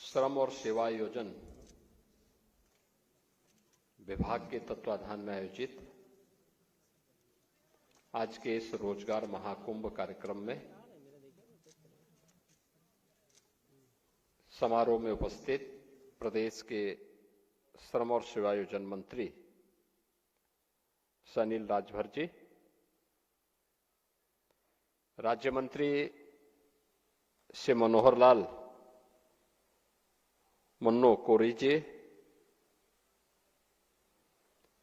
श्रम और सेवायोजन विभाग के तत्वाधान में आयोजित आज के इस रोजगार महाकुंभ कार्यक्रम में समारोह में उपस्थित प्रदेश के श्रम और सेवायोजन मंत्री अनिल राजभर जी, राज्य मंत्री श्री मनोहर लाल मन्नो कोरी जी,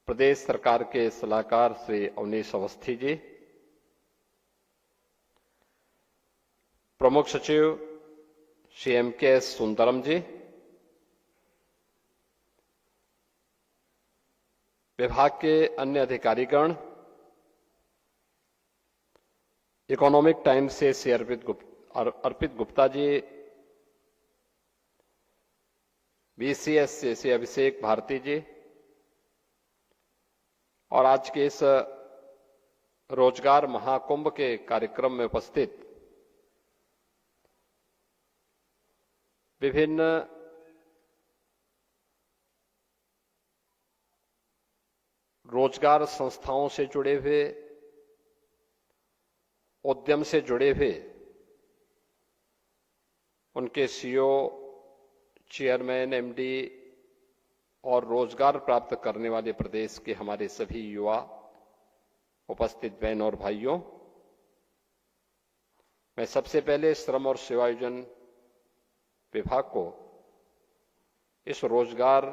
प्रदेश सरकार के सलाहकार श्री अवनीश अवस्थी जी, प्रमुख सचिव श्री MKS सुंदरम जी, विभाग के अन्य अधिकारीगण, इकोनॉमिक टाइम्स से श्री अर्पित गुप्ता जी, BCS से श्री अभिषेक भारती जी और आज के इस रोजगार महाकुंभ के कार्यक्रम में उपस्थित विभिन्न रोजगार संस्थाओं से जुड़े हुए, उद्यम से जुड़े हुए उनके CEO, चेयरमैन, MD और रोजगार प्राप्त करने वाले प्रदेश के हमारे सभी युवा, उपस्थित बहन और भाइयों, मैं सबसे पहले श्रम और सेवायोजन विभाग को इस रोजगार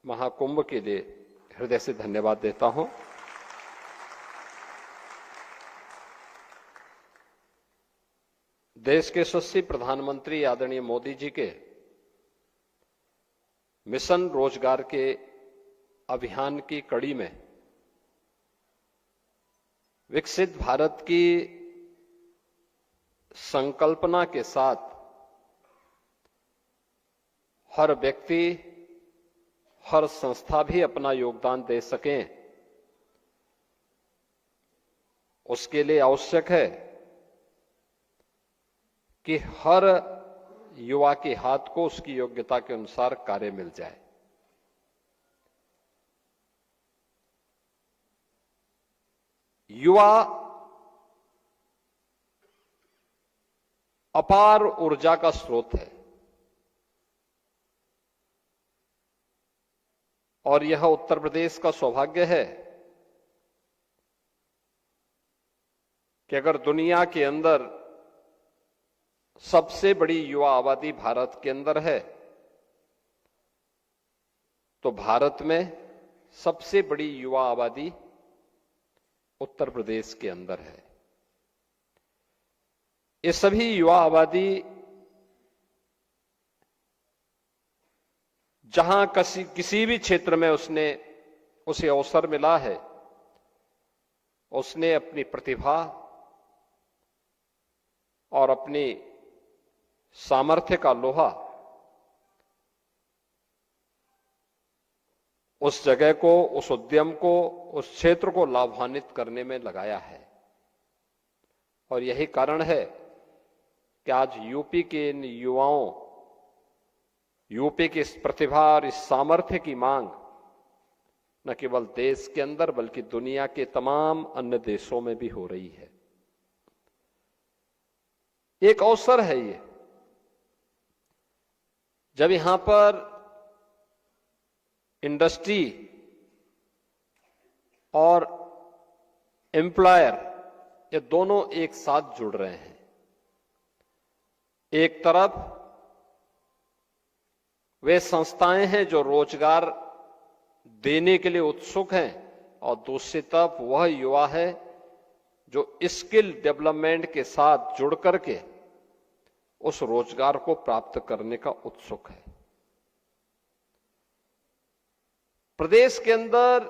महाकुंभ के लिए हृदय से धन्यवाद देता हूं। देश के यशस्वी प्रधानमंत्री आदरणीय मोदी जी के मिशन रोजगार के अभियान की कड़ी में विकसित भारत की संकल्पना के साथ हर व्यक्ति, हर संस्था भी अपना योगदान दे सकें, उसके लिए आवश्यक है कि हर युवा के हाथ को उसकी योग्यता के अनुसार कार्य मिल जाए। युवा अपार ऊर्जा का स्रोत है और यह उत्तर प्रदेश का सौभाग्य है कि अगर दुनिया के अंदर सबसे बड़ी युवा आबादी भारत के अंदर है, तो भारत में सबसे बड़ी युवा आबादी उत्तर प्रदेश के अंदर है। ये सभी युवा आबादी जहां किसी भी क्षेत्र में उसे अवसर मिला है, उसने अपनी प्रतिभा और अपनी सामर्थ्य का लोहा उस जगह को, उस उद्यम को, उस क्षेत्र को लाभान्वित करने में लगाया है। और यही कारण है कि आज यूपी के इन युवाओं, यूपी की इस प्रतिभा और इस सामर्थ्य की मांग न केवल देश के अंदर बल्कि दुनिया के तमाम अन्य देशों में भी हो रही है। एक अवसर है ये, जब यहां पर इंडस्ट्री और एम्प्लॉयर ये दोनों एक साथ जुड़ रहे हैं। एक तरफ वे संस्थाएं हैं जो रोजगार देने के लिए उत्सुक हैं और दूसरी तरफ वह युवा है जो स्किल डेवलपमेंट के साथ जुड़ करके उस रोजगार को प्राप्त करने का उत्सुक है। प्रदेश के अंदर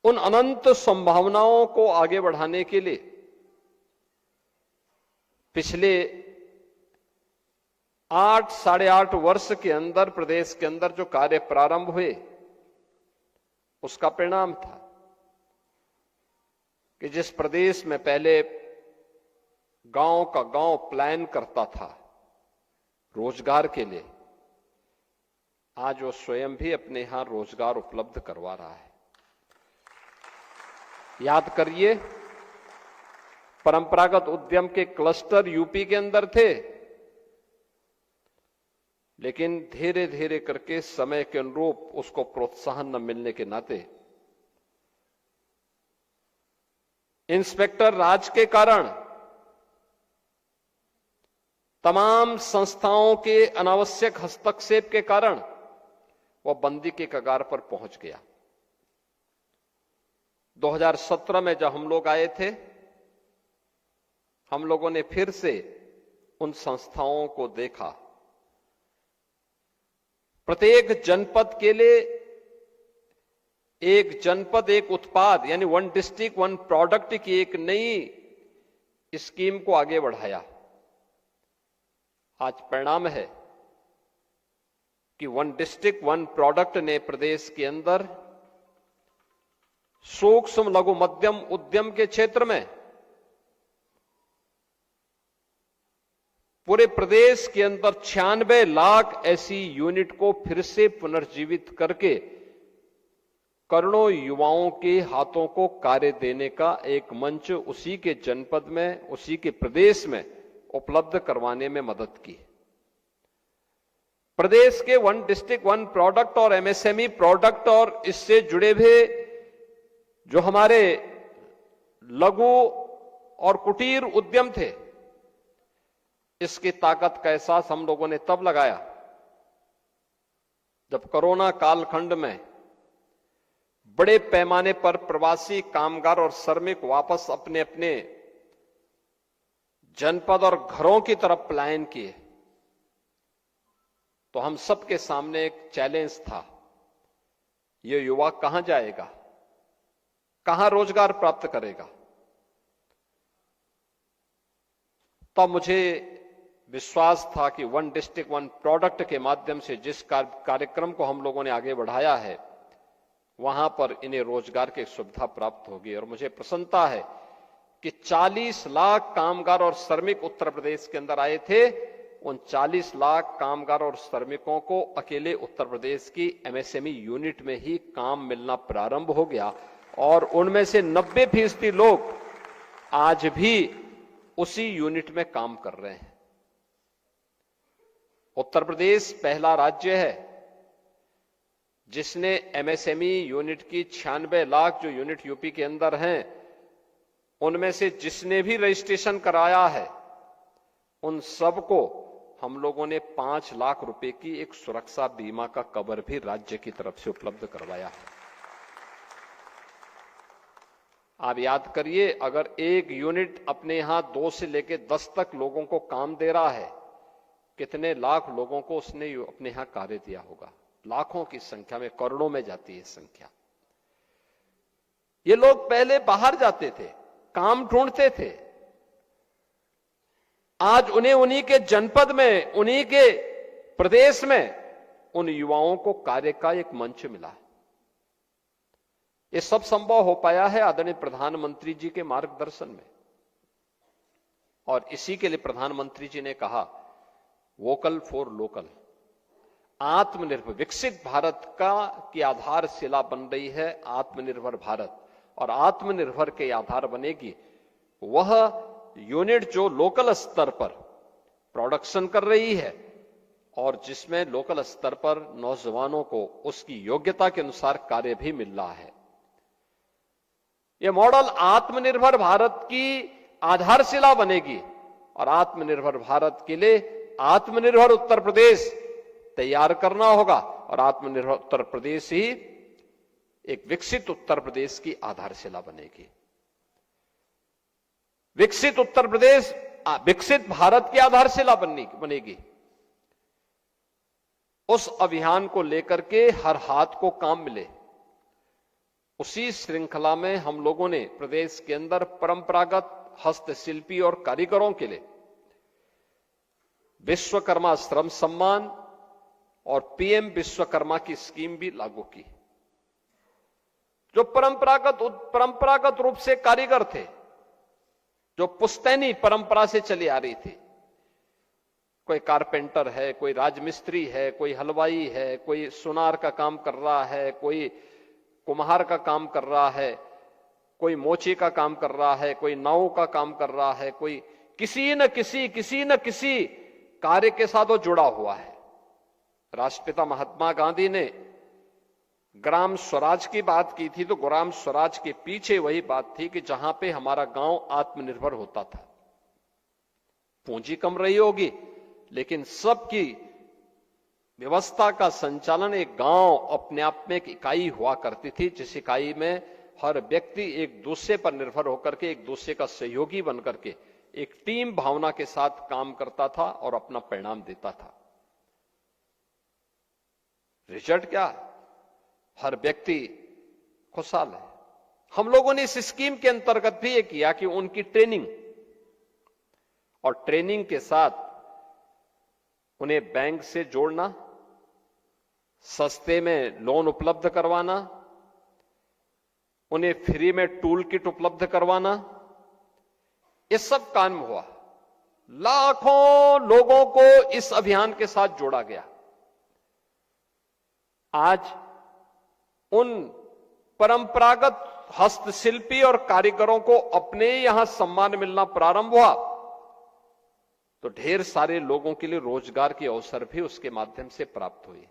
उन अनंत संभावनाओं को आगे बढ़ाने के लिए पिछले 8-8.5 वर्ष के अंदर प्रदेश के अंदर जो कार्य प्रारंभ हुए, उसका परिणाम था कि जिस प्रदेश में पहले गांव का गांव प्लान करता था, रोजगार के लिए आज वो स्वयं भी अपने यहां रोजगार उपलब्ध करवा रहा है। याद करिए, परंपरागत उद्यम के क्लस्टर यूपी के अंदर थे, लेकिन धीरे धीरे करके समय के अनुरूप उसको प्रोत्साहन न मिलने के नाते इंस्पेक्टर राज के कारण तमाम संस्थाओं के अनावश्यक हस्तक्षेप के कारण वह बंदी के कगार पर पहुंच गया। 2017 में जब हम लोग आए थे, हम लोगों ने फिर से उन संस्थाओं को देखा। प्रत्येक जनपद के लिए एक जनपद एक उत्पाद यानी वन डिस्ट्रिक्ट वन प्रोडक्ट की एक नई स्कीम को आगे बढ़ाया। आज परिणाम है कि वन डिस्ट्रिक्ट वन प्रोडक्ट ने प्रदेश के अंदर सूक्ष्म लघु मध्यम उद्यम के क्षेत्र में पूरे प्रदेश के अंदर 96 लाख ऐसी यूनिट को फिर से पुनर्जीवित करके करोड़ों युवाओं के हाथों को कार्य देने का एक मंच उसी के जनपद में, उसी के प्रदेश में उपलब्ध करवाने में मदद की। प्रदेश के वन डिस्ट्रिक्ट वन प्रोडक्ट और एमएसएमई प्रोडक्ट और इससे जुड़े हुए जो हमारे लघु और कुटीर उद्यम थे, इसकी ताकत का एहसास हम लोगों ने तब लगाया जब कोरोना कालखंड में बड़े पैमाने पर प्रवासी कामगार और श्रमिक वापस अपने अपने जनपद और घरों की तरफ पलायन किए। तो हम सबके सामने एक चैलेंज था, ये युवा कहां जाएगा, कहां रोजगार प्राप्त करेगा। तब मुझे विश्वास था कि वन डिस्ट्रिक्ट वन प्रोडक्ट के माध्यम से जिस कार्यक्रम को हम लोगों ने आगे बढ़ाया है, वहां पर इन्हें रोजगार की सुविधा प्राप्त होगी। और मुझे प्रसन्नता है कि 40 लाख कामगार और श्रमिक उत्तर प्रदेश के अंदर आए थे। उन 40 लाख कामगार और श्रमिकों को अकेले उत्तर प्रदेश की एमएसएमई यूनिट में ही काम मिलना प्रारंभ हो गया और उनमें से 90% लोग आज भी उसी यूनिट में काम कर रहे हैं। उत्तर प्रदेश पहला राज्य है जिसने एमएसएमई यूनिट की 96 लाख जो यूनिट यूपी के अंदर हैं, उनमें से जिसने भी रजिस्ट्रेशन कराया है, उन सबको हम लोगों ने 5 लाख रुपए की एक सुरक्षा बीमा का कवर भी राज्य की तरफ से उपलब्ध करवाया है। आप याद करिए, अगर एक यूनिट अपने यहां 2 से लेकर 10 तक लोगों को काम दे रहा है, कितने लाख लोगों को उसने अपने यहां कार्य दिया होगा। लाखों की संख्या में, करोड़ों में जाती है संख्या। ये लोग पहले बाहर जाते थे, काम ढूंढते थे। आज उन्हें उन्हीं के जनपद में, उन्हीं के प्रदेश में उन युवाओं को कार्य का एक मंच मिला है। ये सब संभव हो पाया है आदरणीय प्रधानमंत्री जी के मार्गदर्शन में। और इसी के लिए प्रधानमंत्री जी ने कहा, वोकल फॉर लोकल। आत्मनिर्भर विकसित भारत की आधारशिला बन रही है आत्मनिर्भर भारत। और आत्मनिर्भर के आधार बनेगी वह यूनिट जो लोकल स्तर पर प्रोडक्शन कर रही है और जिसमें लोकल स्तर पर नौजवानों को उसकी योग्यता के अनुसार कार्य भी मिल रहा है। यह मॉडल आत्मनिर्भर भारत की आधारशिला बनेगी और आत्मनिर्भर भारत के लिए आत्मनिर्भर उत्तर प्रदेश तैयार करना होगा और आत्मनिर्भर उत्तर प्रदेश ही एक विकसित उत्तर प्रदेश की आधारशिला बनेगी। विकसित उत्तर प्रदेश विकसित भारत की आधारशिला बनेगी। उस अभियान को लेकर के हर हाथ को काम मिले, उसी श्रृंखला में हम लोगों ने प्रदेश के अंदर परंपरागत हस्तशिल्पी और कारीगरों के लिए विश्वकर्मा श्रम सम्मान और पीएम विश्वकर्मा की स्कीम भी लागू की। जो परंपरागत रूप से कारीगर थे, जो पुश्तैनी परंपरा से चली आ रही थी, कोई कारपेंटर है, कोई राजमिस्त्री है, कोई हलवाई है, कोई सुनार का काम कर रहा है, कोई कुम्हार का काम कर रहा है, कोई मोची का काम कर रहा है, कोई नाव का काम कर रहा है, कोई किसी न किसी कार्य के साथ वो जुड़ा हुआ है। राष्ट्रपिता महात्मा गांधी ने ग्राम स्वराज की बात की थी, तो ग्राम स्वराज के पीछे वही बात थी कि जहां पे हमारा गांव आत्मनिर्भर होता था। पूंजी कम रही होगी, लेकिन सबकी व्यवस्था का संचालन एक गांव अपने आप में एक इकाई हुआ करती थी, जिस इकाई में हर व्यक्ति एक दूसरे पर निर्भर होकर के, एक दूसरे का सहयोगी बनकर के, एक टीम भावना के साथ काम करता था और अपना परिणाम देता था। रिजल्ट क्या? हर व्यक्ति खुशहाल है। हम लोगों ने इस स्कीम के अंतर्गत भी ये किया कि उनकी ट्रेनिंग, और ट्रेनिंग के साथ उन्हें बैंक से जोड़ना, सस्ते में लोन उपलब्ध करवाना, उन्हें फ्री में टूल किट उपलब्ध करवाना, ये सब काम हुआ। लाखों लोगों को इस अभियान के साथ जोड़ा गया। आज उन परंपरागत हस्तशिल्पी और कारीगरों को अपने यहां सम्मान मिलना प्रारंभ हुआ, तो ढेर सारे लोगों के लिए रोजगार के अवसर भी उसके माध्यम से प्राप्त हुए।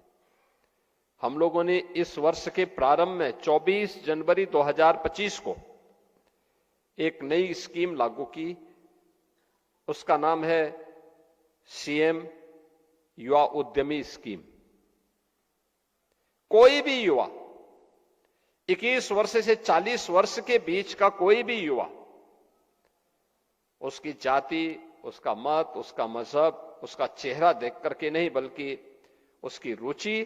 हम लोगों ने इस वर्ष के प्रारंभ में 24 जनवरी 2025 को एक नई स्कीम लागू की। उसका नाम है सीएम युवा उद्यमी स्कीम। कोई भी युवा, 21 वर्ष से 40 वर्ष के बीच का कोई भी युवा, उसकी जाति, उसका मत, उसका मजहब, उसका चेहरा देख करके नहीं, बल्कि उसकी रुचि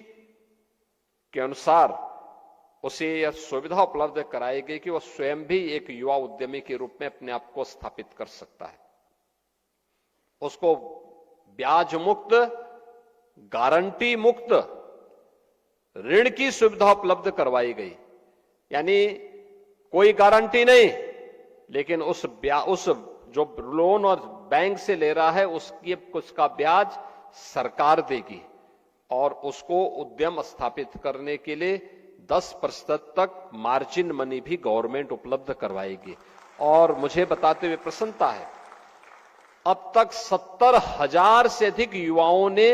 के अनुसार उसे यह सुविधा उपलब्ध कराई गई कि वह स्वयं भी एक युवा उद्यमी के रूप में अपने आप को स्थापित कर सकता है। उसको ब्याज मुक्त, गारंटी मुक्त ऋण की सुविधा उपलब्ध करवाई गई। यानी कोई गारंटी नहीं, लेकिन उस जो लोन और बैंक से ले रहा है उसका ब्याज सरकार देगी, और उसको उद्यम स्थापित करने के लिए 10% तक मार्जिन मनी भी गवर्नमेंट उपलब्ध करवाएगी। और मुझे बताते हुए प्रसन्नता है, अब तक 70,000 से अधिक युवाओं ने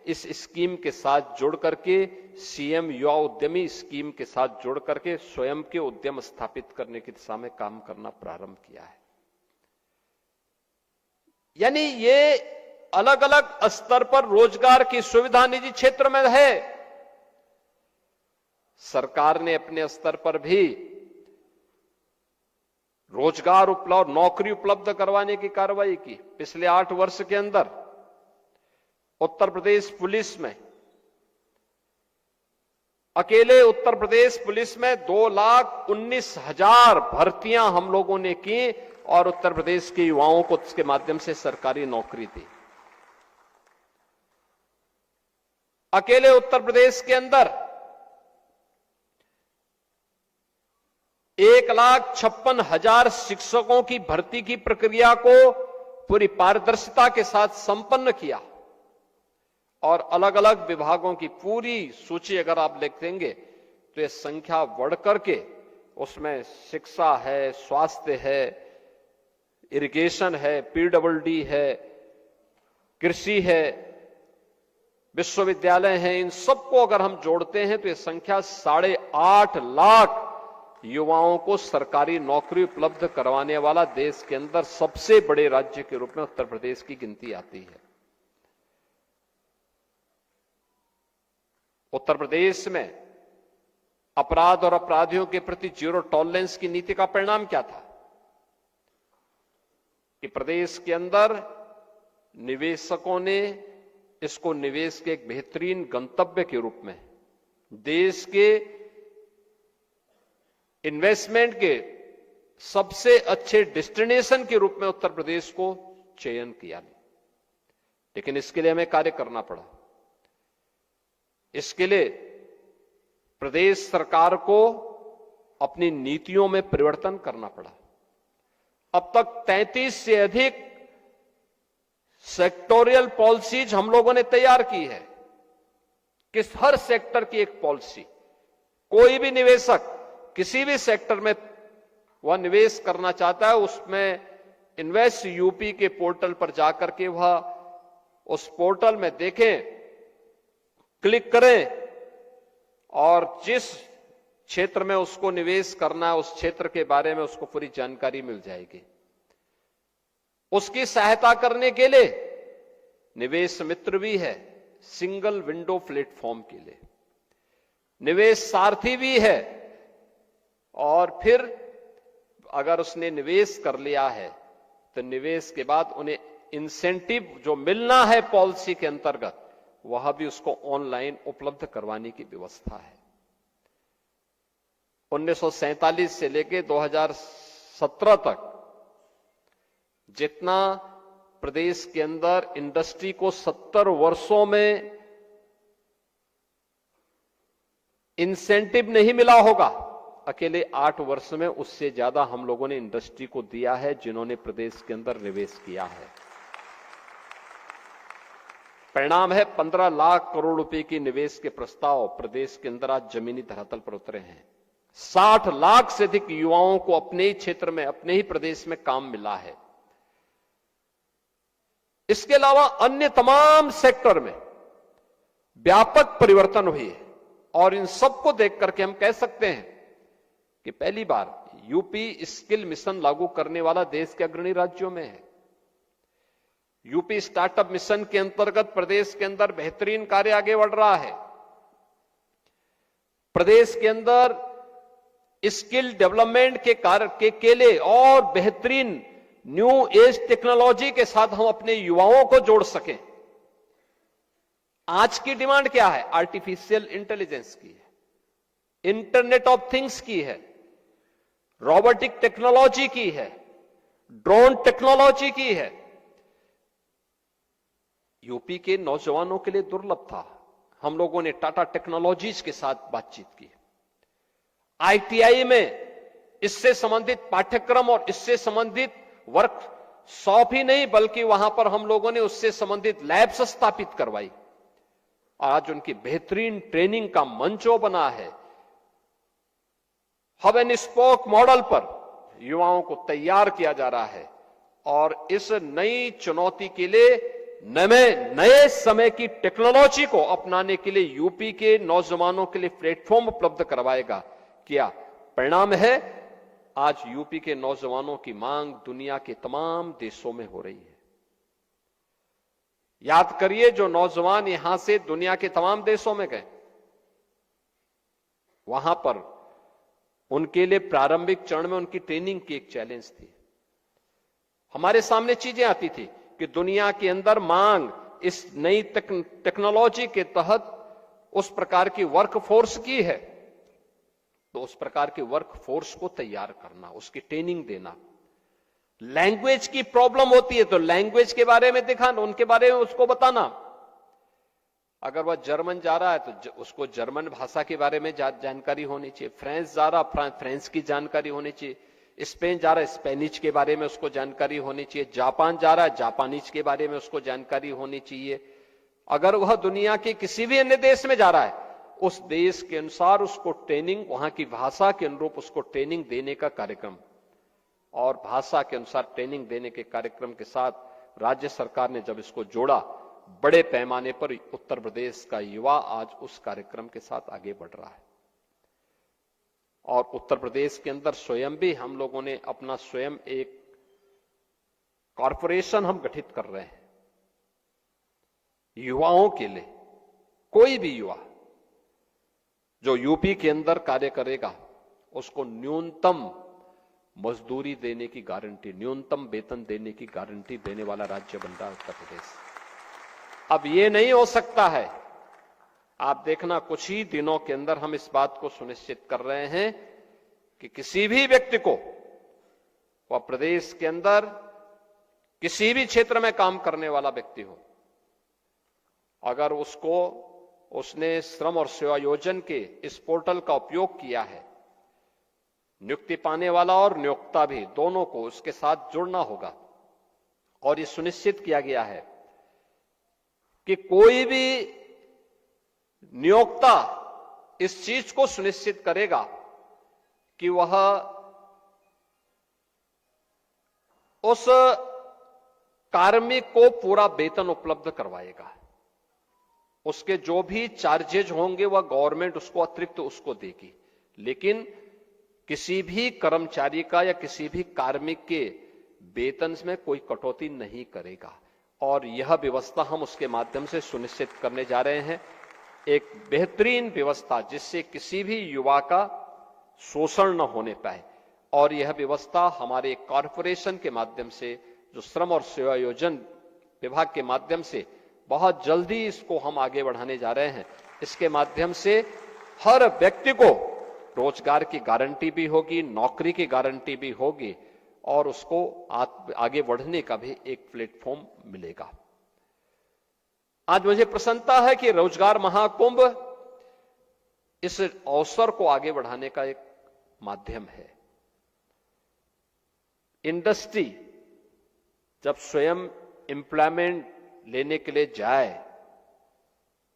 इस स्कीम के साथ जुड़ करके, सीएम युवा उद्यमी स्कीम के साथ जुड़ करके स्वयं के उद्यम स्थापित करने की दिशा में काम करना प्रारंभ किया है। यानी ये अलग अलग स्तर पर रोजगार की सुविधा निजी क्षेत्र में है। सरकार ने अपने स्तर पर भी रोजगार उपलब्ध, नौकरी उपलब्ध करवाने की कार्रवाई की। पिछले 8 वर्ष के अंदर उत्तर प्रदेश पुलिस में, अकेले उत्तर प्रदेश पुलिस में 2,19,000 भर्तियां हम लोगों ने की, और उत्तर प्रदेश के युवाओं को इसके माध्यम से सरकारी नौकरी दी। अकेले उत्तर प्रदेश के अंदर 1,56,000 शिक्षकों की भर्ती की प्रक्रिया को पूरी पारदर्शिता के साथ संपन्न किया, और अलग अलग विभागों की पूरी सूची अगर आप देखेंगे तो यह संख्या बढ़ करके उसमें शिक्षा है, स्वास्थ्य है, इरिगेशन है, पीडब्ल्यूडी है, कृषि है, विश्वविद्यालय हैं, इन सबको अगर हम जोड़ते हैं तो यह संख्या 8.5 लाख युवाओं को सरकारी नौकरी उपलब्ध करवाने वाला देश के अंदर सबसे बड़े राज्य के रूप में उत्तर प्रदेश की गिनती आती है। उत्तर प्रदेश में अपराध और अपराधियों के प्रति जीरो टॉलरेंस की नीति का परिणाम क्या था कि प्रदेश के अंदर निवेशकों ने इसको निवेश के एक बेहतरीन गंतव्य के रूप में, देश के इन्वेस्टमेंट के सबसे अच्छे डेस्टिनेशन के रूप में उत्तर प्रदेश को चयन किया। लेकिन इसके लिए हमें कार्य करना पड़ा। इसके लिए प्रदेश सरकार को अपनी नीतियों में परिवर्तन करना पड़ा। अब तक 33 से अधिक सेक्टोरियल पॉलिसीज हम लोगों ने तैयार की है कि हर सेक्टर की एक पॉलिसी, कोई भी निवेशक किसी भी सेक्टर में वह निवेश करना चाहता है, उसमें इन्वेस्ट यूपी के पोर्टल पर जाकर के वह उस पोर्टल में देखें, क्लिक करें और जिस क्षेत्र में उसको निवेश करना है उस क्षेत्र के बारे में उसको पूरी जानकारी मिल जाएगी। उसकी सहायता करने के लिए निवेश मित्र भी है, सिंगल विंडो प्लेटफॉर्म के लिए निवेश सारथी भी है, और फिर अगर उसने निवेश कर लिया है तो निवेश के बाद उन्हें इंसेंटिव जो मिलना है पॉलिसी के अंतर्गत वह भी उसको ऑनलाइन उपलब्ध करवाने की व्यवस्था है। 1947 से लेकर 2017 तक जितना प्रदेश के अंदर इंडस्ट्री को 70 वर्षों में इंसेंटिव नहीं मिला होगा, अकेले 8 वर्ष में उससे ज्यादा हम लोगों ने इंडस्ट्री को दिया है जिन्होंने प्रदेश के अंदर निवेश किया है। परिणाम है 15 लाख करोड़ रुपए की निवेश के प्रस्ताव प्रदेश के अंदर आज जमीनी धरातल पर उतरे हैं। 60 लाख से अधिक युवाओं को अपने ही क्षेत्र में, अपने ही प्रदेश में काम मिला है। इसके अलावा अन्य तमाम सेक्टर में व्यापक परिवर्तन हुए है और इन सबको देख करके हम कह सकते हैं कि पहली बार यूपी स्किल मिशन लागू करने वाला देश के अग्रणी राज्यों में है। यूपी स्टार्टअप मिशन के अंतर्गत प्रदेश के अंदर बेहतरीन कार्य आगे बढ़ रहा है। प्रदेश के अंदर स्किल डेवलपमेंट के कार्य के लिए और बेहतरीन न्यू एज टेक्नोलॉजी के साथ हम अपने युवाओं को जोड़ सकें। आज की डिमांड क्या है? आर्टिफिशियल इंटेलिजेंस की है, इंटरनेट ऑफ थिंग्स की है, रोबोटिक टेक्नोलॉजी की है, ड्रोन टेक्नोलॉजी की है। यूपी के नौजवानों के लिए दुर्लभ था। हम लोगों ने टाटा टेक्नोलॉजीज के साथ बातचीत की। आईटीआई में इससे संबंधित पाठ्यक्रम और इससे संबंधित वर्कशॉप ही नहीं बल्कि वहां पर हम लोगों ने उससे संबंधित लैब्स स्थापित करवाई। आज उनकी बेहतरीन ट्रेनिंग का मंचो बना है। हब एंड स्पोक मॉडल पर युवाओं को तैयार किया जा रहा है और इस नई चुनौती के लिए नए समय की टेक्नोलॉजी को अपनाने के लिए यूपी के नौजवानों के लिए प्लेटफॉर्म उपलब्ध करवाएगा। क्या परिणाम है? आज यूपी के नौजवानों की मांग दुनिया के तमाम देशों में हो रही है। याद करिए, जो नौजवान यहां से दुनिया के तमाम देशों में गए, वहां पर उनके लिए प्रारंभिक चरण में उनकी ट्रेनिंग की एक चैलेंज थी। हमारे सामने चीजें आती थी कि दुनिया के अंदर मांग इस नई टेक्नोलॉजी के तहत उस प्रकार की वर्कफोर्स की है, तो उस प्रकार की वर्कफोर्स को तैयार करना, उसकी ट्रेनिंग देना। लैंग्वेज की प्रॉब्लम होती है तो लैंग्वेज के बारे में दिखाना, उनके बारे में उसको बताना। अगर वह जर्मन जा रहा है तो उसको जर्मन भाषा के बारे में जानकारी होनी चाहिए। फ्रेंच जा रहा, फ्रेंच की जानकारी होनी चाहिए। स्पेन जा रहा है, स्पेनिश के बारे में उसको जानकारी होनी चाहिए। जापान जा रहा है, जापानीज के बारे में उसको जानकारी होनी चाहिए। अगर वह दुनिया के किसी भी अन्य देश में जा रहा है, उस देश के अनुसार उसको ट्रेनिंग, वहां की भाषा के अनुरूप उसको ट्रेनिंग देने का कार्यक्रम, और भाषा के अनुसार ट्रेनिंग देने के कार्यक्रम के साथ राज्य सरकार ने जब इसको जोड़ा, बड़े पैमाने पर उत्तर प्रदेश का युवा आज उस कार्यक्रम के साथ आगे बढ़ रहा है। और उत्तर प्रदेश के अंदर स्वयं भी हम लोगों ने अपना स्वयं एक कॉरपोरेशन हम गठित कर रहे हैं युवाओं के लिए। कोई भी युवा जो यूपी के अंदर कार्य करेगा उसको न्यूनतम मजदूरी देने की गारंटी, न्यूनतम वेतन देने की गारंटी देने वाला राज्य बन रहा है उत्तर प्रदेश। अब यह नहीं हो सकता है, आप देखना कुछ ही दिनों के अंदर हम इस बात को सुनिश्चित कर रहे हैं कि किसी भी व्यक्ति को, वह प्रदेश के अंदर किसी भी क्षेत्र में काम करने वाला व्यक्ति हो, अगर उसने श्रम और सेवा योजन के इस पोर्टल का उपयोग किया है, नियुक्ति पाने वाला और नियोक्ता भी दोनों को उसके साथ जुड़ना होगा। और यह सुनिश्चित किया गया है कि कोई भी नियोक्ता इस चीज को सुनिश्चित करेगा कि वह उस कार्मिक को पूरा वेतन उपलब्ध करवाएगा। उसके जो भी चार्जेज होंगे वह गवर्नमेंट उसको अतिरिक्त उसको देगी, लेकिन किसी भी कर्मचारी का या किसी भी कार्मिक के वेतन में कोई कटौती नहीं करेगा। और यह व्यवस्था हम उसके माध्यम से सुनिश्चित करने जा रहे हैं, एक बेहतरीन व्यवस्था जिससे किसी भी युवा का शोषण न होने पाए। और यह व्यवस्था हमारे कॉरपोरेशन के माध्यम से, जो श्रम और सेवा योजन विभाग के माध्यम से बहुत जल्दी इसको हम आगे बढ़ाने जा रहे हैं। इसके माध्यम से हर व्यक्ति को रोजगार की गारंटी भी होगी, नौकरी की गारंटी भी होगी और उसको आगे बढ़ने का भी एक प्लेटफॉर्म मिलेगा। आज मुझे प्रसन्नता है कि रोजगार महाकुंभ इस अवसर को आगे बढ़ाने का एक माध्यम है। इंडस्ट्री जब स्वयं एम्प्लॉयमेंट लेने के लिए जाए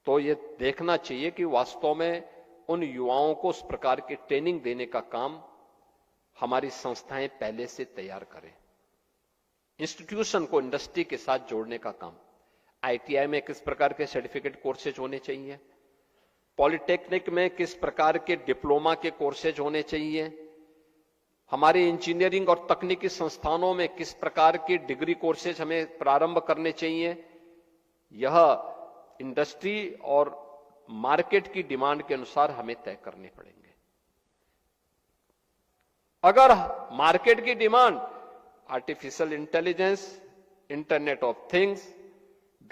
तो ये देखना चाहिए कि वास्तव में उन युवाओं को उस प्रकार की ट्रेनिंग देने का काम हमारी संस्थाएं पहले से तैयार करें। इंस्टीट्यूशन को इंडस्ट्री के साथ जोड़ने का काम, आईटीआई में किस प्रकार के सर्टिफिकेट कोर्सेज होने चाहिए, पॉलिटेक्निक में किस प्रकार के डिप्लोमा के कोर्सेज होने चाहिए, हमारे इंजीनियरिंग और तकनीकी संस्थानों में किस प्रकार के डिग्री कोर्सेज हमें प्रारंभ करने चाहिए, यह इंडस्ट्री और मार्केट की डिमांड के अनुसार हमें तय करने पड़ेंगे। अगर मार्केट की demand artificial intelligence, internet of things,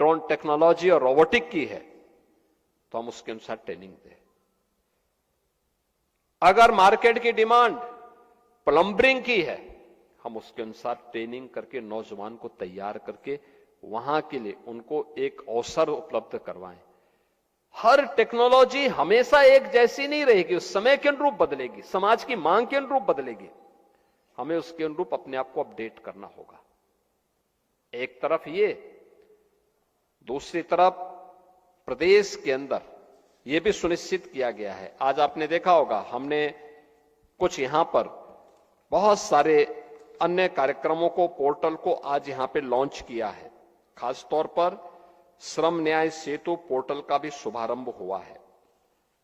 drone technology और रोबोटिक की है तो हम उसके अनुसार ट्रेनिंग दें। अगर मार्केट की डिमांड प्लम्बरिंग की है, हम उसके अनुसार ट्रेनिंग करके नौजवान को तैयार करके वहां के लिए उनको एक अवसर उपलब्ध करवाएं। हर टेक्नोलॉजी हमेशा एक जैसी नहीं रहेगी, उस समय के अनुरूप बदलेगी, समाज की मांग के अनुरूप बदलेगी। हमें उसके अनुरूप अपने आप को अपडेट करना होगा। एक तरफ ये, दूसरी तरफ प्रदेश के अंदर यह भी सुनिश्चित किया गया है। आज आपने देखा होगा हमने कुछ यहां पर बहुत सारे अन्य कार्यक्रमों को, पोर्टल को आज यहां पे लॉन्च किया है। खासतौर पर श्रम न्याय सेतु पोर्टल का भी शुभारंभ हुआ है।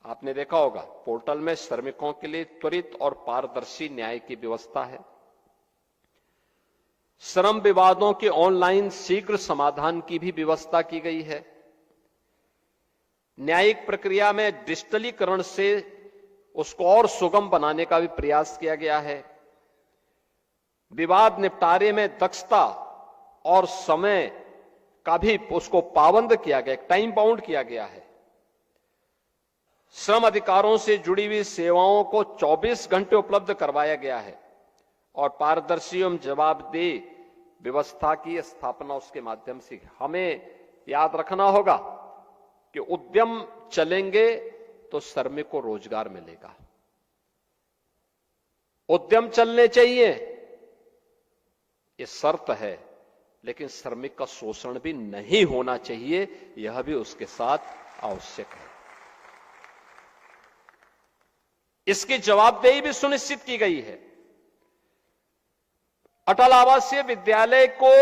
आपने देखा होगा पोर्टल में श्रमिकों के लिए त्वरित और पारदर्शी न्याय की व्यवस्था है। श्रम विवादों के ऑनलाइन शीघ्र समाधान की भी व्यवस्था की गई है। न्यायिक प्रक्रिया में डिजिटलीकरण से उसको और सुगम बनाने का भी प्रयास किया गया है। विवाद निपटारे में दक्षता और समय का भी उसको पाबंद किया गया, टाइम बाउंड किया गया है। श्रम अधिकारों से जुड़ी हुई सेवाओं को 24 घंटे उपलब्ध करवाया गया है और पारदर्शी एवं जवाबदेह व्यवस्था की स्थापना उसके माध्यम से। हमें याद रखना होगा कि उद्यम चलेंगे तो श्रमिक को रोजगार मिलेगा। उद्यम चलने चाहिए, ये शर्त है, लेकिन श्रमिक का शोषण भी नहीं होना चाहिए, यह भी उसके साथ आवश्यक है। इसकी जवाबदेही भी सुनिश्चित की गई है। अटल आवासीय विद्यालय को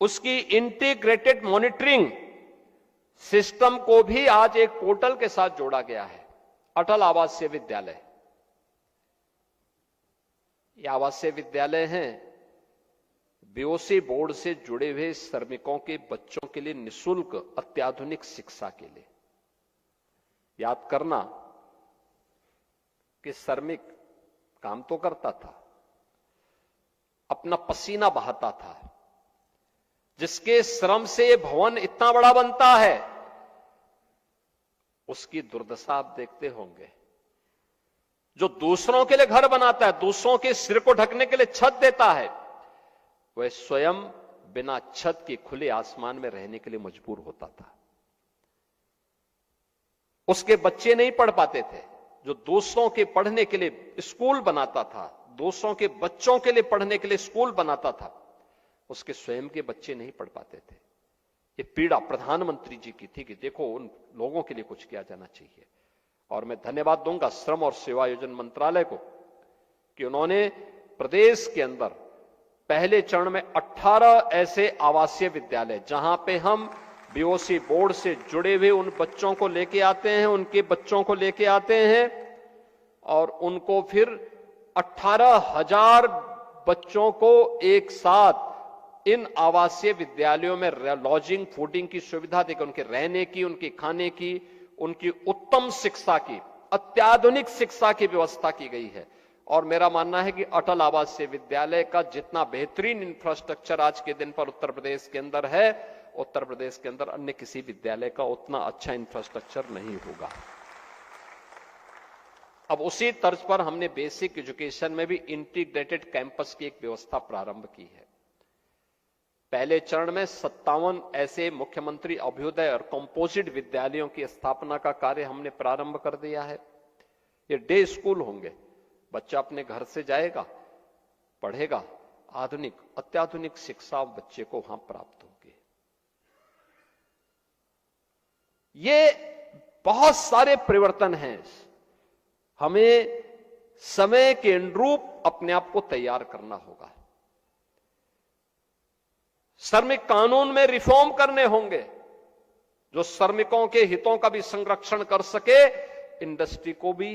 उसकी इंटीग्रेटेड मॉनिटरिंग सिस्टम को भी आज एक पोर्टल के साथ जोड़ा गया है। अटल आवासीय विद्यालय, ये आवासीय विद्यालय हैं बीओसी बोर्ड से जुड़े हुए श्रमिकों के बच्चों के लिए निःशुल्क अत्याधुनिक शिक्षा के लिए। याद करना कि श्रमिक काम तो करता था, अपना पसीना बहाता था, जिसके श्रम से ये भवन इतना बड़ा बनता है, उसकी दुर्दशा आप देखते होंगे। जो दूसरों के लिए घर बनाता है, दूसरों के सिर को ढकने के लिए छत देता है, वह स्वयं बिना छत के खुले आसमान में रहने के लिए मजबूर होता था। उसके बच्चे नहीं पढ़ पाते थे। जो दूसरों के पढ़ने के लिए स्कूल बनाता था, दूसरों के बच्चों के लिए पढ़ने के लिए स्कूल बनाता था, उसके स्वयं के बच्चे नहीं पढ़ पाते थे। ये पीड़ा प्रधानमंत्री जी की थी कि देखो उन लोगों के लिए कुछ किया जाना चाहिए। और मैं धन्यवाद दूंगा श्रम और सेवायोजन मंत्रालय को कि उन्होंने प्रदेश के अंदर पहले चरण में 18 ऐसे आवासीय विद्यालय, जहां पे हम बीओसी बोर्ड से जुड़े हुए उन बच्चों को लेके आते हैं, उनके बच्चों को लेके आते हैं और उनको फिर 18,000 बच्चों को एक साथ इन आवासीय विद्यालयों में लॉजिंग फूडिंग की सुविधा देकर उनके रहने की, उनके खाने की, उनकी उत्तम शिक्षा की, अत्याधुनिक शिक्षा की व्यवस्था की गई है। और मेरा मानना है कि अटल आवासीय विद्यालय का जितना बेहतरीन इंफ्रास्ट्रक्चर आज के दिन पर उत्तर प्रदेश के अंदर है, उत्तर प्रदेश के अंदर अन्य किसी विद्यालय का उतना अच्छा इंफ्रास्ट्रक्चर नहीं होगा। अब उसी तर्ज पर हमने बेसिक एजुकेशन में भी इंटीग्रेटेड कैंपस की एक व्यवस्था प्रारंभ की है। पहले चरण में 57 ऐसे मुख्यमंत्री अभ्युदय और कंपोजिट विद्यालयों की स्थापना का कार्य हमने प्रारंभ कर दिया है। ये डे स्कूल होंगे, बच्चा अपने घर से जाएगा, पढ़ेगा, आधुनिक अत्याधुनिक शिक्षा बच्चे को वहां प्राप्त होगी। ये बहुत सारे परिवर्तन हैं। हमें समय के अनुरूप अपने आप को तैयार करना होगा। श्रमिक कानून में रिफॉर्म करने होंगे जो श्रमिकों के हितों का भी संरक्षण कर सके, इंडस्ट्री को भी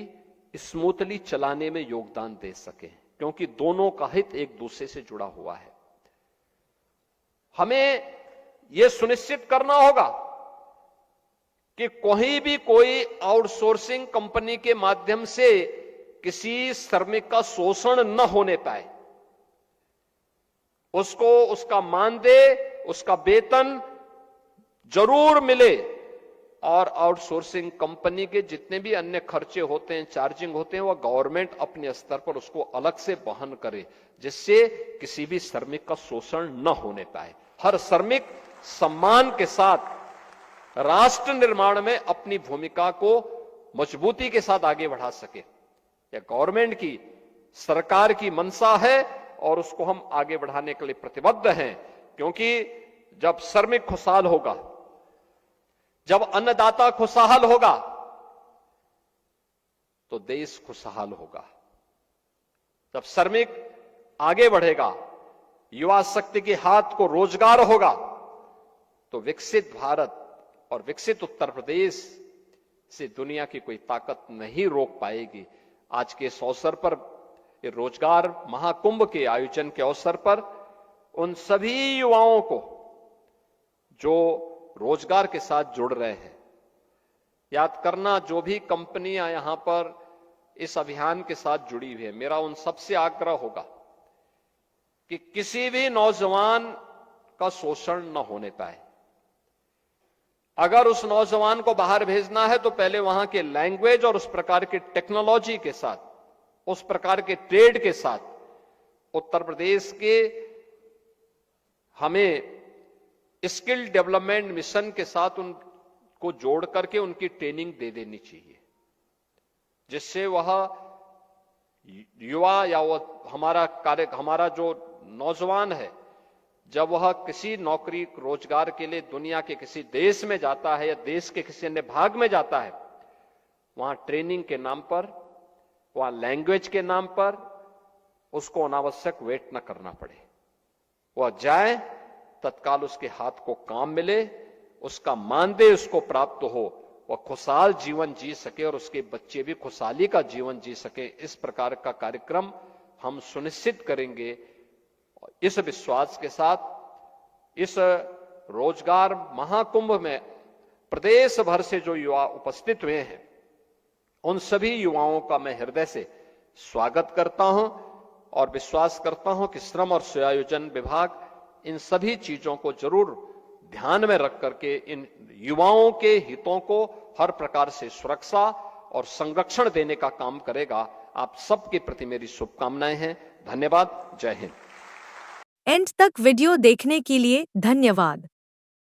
स्मूथली चलाने में योगदान दे सके, क्योंकि दोनों का हित एक दूसरे से जुड़ा हुआ है। हमें यह सुनिश्चित करना होगा कि कोई आउटसोर्सिंग कंपनी के माध्यम से किसी श्रमिक का शोषण न होने पाए। उसको उसका मानदेय, उसका वेतन जरूर मिले और आउटसोर्सिंग कंपनी के जितने भी अन्य खर्चे होते हैं, चार्जिंग होते हैं, वह गवर्नमेंट अपने स्तर पर उसको अलग से वहन करे, जिससे किसी भी श्रमिक का शोषण न होने पाए। हर श्रमिक सम्मान के साथ राष्ट्र निर्माण में अपनी भूमिका को मजबूती के साथ आगे बढ़ा सके। यह गवर्नमेंट की, सरकार की मंशा है और उसको हम आगे बढ़ाने के लिए प्रतिबद्ध हैं, क्योंकि जब श्रमिक खुशहाल होगा, जब अन्नदाता खुशहाल होगा, तो देश खुशहाल होगा। जब श्रमिक आगे बढ़ेगा, युवा शक्ति के हाथ को रोजगार होगा, तो विकसित भारत और विकसित उत्तर प्रदेश से दुनिया की कोई ताकत नहीं रोक पाएगी। आज के इस अवसर पर, ये रोजगार महाकुंभ के आयोजन के अवसर पर, उन सभी युवाओं को जो रोजगार के साथ जुड़ रहे हैं, याद करना, जो भी कंपनियां यहां पर इस अभियान के साथ जुड़ी हुई है, मेरा उन सबसे आग्रह होगा कि किसी भी नौजवान का शोषण न होने पाए। अगर उस नौजवान को बाहर भेजना है तो पहले वहां के लैंग्वेज और उस प्रकार की टेक्नोलॉजी के साथ, उस प्रकार के ट्रेड के साथ उत्तर प्रदेश के हमें स्किल डेवलपमेंट मिशन के साथ उनको जोड़ करके उनकी ट्रेनिंग दे देनी चाहिए, जिससे वह युवा या वह हमारा जो नौजवान है, जब वह किसी नौकरी रोजगार के लिए दुनिया के किसी देश में जाता है या देश के किसी अन्य भाग में जाता है, वहां ट्रेनिंग के नाम पर, वहां लैंग्वेज के नाम पर उसको अनावश्यक वेट न करना पड़े। वह जाए, तत्काल उसके हाथ को काम मिले, उसका मानदेय उसको प्राप्त हो, वह खुशहाल जीवन जी सके और उसके बच्चे भी खुशहाली का जीवन जी सके। इस प्रकार का कार्यक्रम हम सुनिश्चित करेंगे। इस विश्वास के साथ इस रोजगार महाकुंभ में प्रदेश भर से जो युवा उपस्थित हुए हैं, उन सभी युवाओं का मैं हृदय से स्वागत करता हूं और विश्वास करता हूं कि श्रम और सेवायोजन विभाग इन सभी चीजों को जरूर ध्यान में रख करके इन युवाओं के हितों को हर प्रकार से सुरक्षा और संरक्षण देने का काम करेगा। आप सबके प्रति मेरी शुभकामनाएं हैं। धन्यवाद। जय हिंद। एंड तक वीडियो देखने के लिए धन्यवाद।